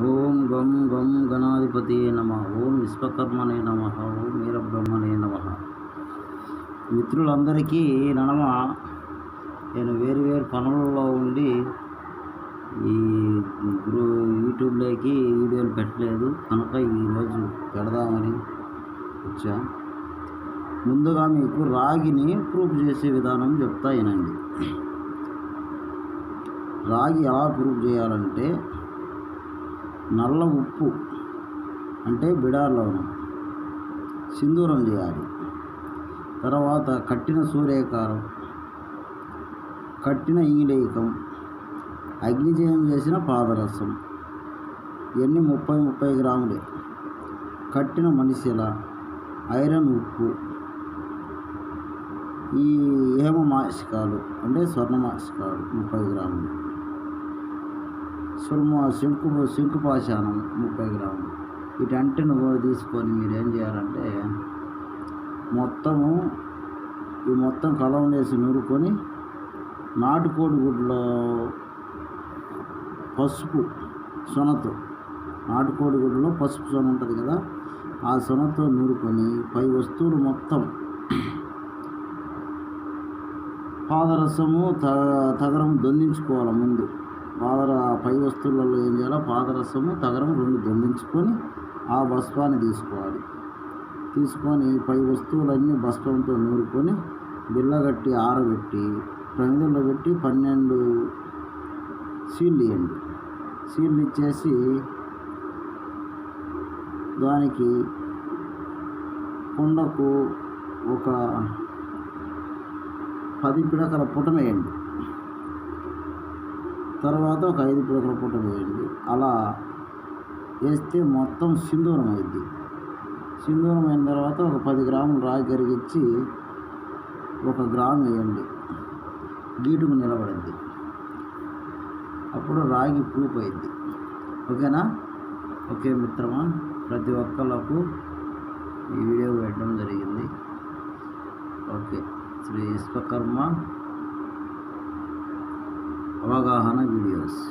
ఓం గం గం గణాధిపతియే నమః. ఓం విశ్వకర్మనే నమః. ఓం వీరబ్రహ్మణే నమః. మిత్రులందరికీ నడమ నేను వేరు పనులలో ఉండి ఈ యూట్యూబ్లోకి వీడియోలు పెట్టలేదు కనుక ఈరోజు పెడదామని వచ్చా. ముందుగా మీకు రాగిని ప్రూఫ్ చేసే విధానం చెప్తా వినండి. రాగి ఎలా ప్రూఫ్ చేయాలంటే, నల్ల ఉప్పు అంటే బిడార్లో సింధూరం చేయాలి. తర్వాత కట్టిన సూర్యకారం, కట్టిన ఇంగిలేకం, అగ్నిజయం చేసిన పాదరసం, ఇవన్నీ 30 గ్రాములే. కట్టిన మనిషిల, ఐరన్ ఉప్పు, ఈ హేమ మాసికాలు అంటే స్వర్ణ మాసికాలు 30 గ్రాములు, శంకుపాషాణం 30 గ్రాములు. వీటంటిని కూడా తీసుకొని మీరు ఏం చేయాలంటే, మొత్తం కలం వేసి నూరుకొని, నాటుకోడి గుడ్లో పసుపు సొనతో, నాటుకోడి గుడ్లో పసుపు సొన ఉంటుంది కదా, ఆ సొనతో నూరుకొని పై వస్తువులు మొత్తం పాదరసము తగరం దొందించుకోవాలి. ముందు పై వస్తువులలో ఏం చేయాలో పాదరసము తగరం 2 దొందించుకొని ఆ భస్వాన్ని తీసుకోవాలి. తీసుకొని పై వస్తువులన్నీ భస్వంతో నూరుకొని బిల్లగట్టి ఆరబెట్టి ప్రమిదల్లో పెట్టి 12 సీళ్ళు ఇవ్వండి. సీళ్ళు ఇచ్చేసి దానికి కుండకు ఒక 10 పిడకల పుటం వేయండి. తర్వాత ఒక 5 పిడకల పుటం వేయండి. అలా వేస్తే మొత్తం సింధూరం అయింది. సింధూరం అయిన తర్వాత ఒక 10 గ్రాములు రాగి కరిగించి 1 గ్రాము వేయండి. గీటుకు నిలబడింది. అప్పుడు రాగి ప్రూఫ్ అయింది. ఓకేనా? ఓకే మిత్రమా, ప్రతి ఒక్కళ్ళకు ఈ వీడియో పెట్టడం జరిగింది. ఓకే, శ్రీ విశ్వకర్మ అవగాహన వీడియోస్.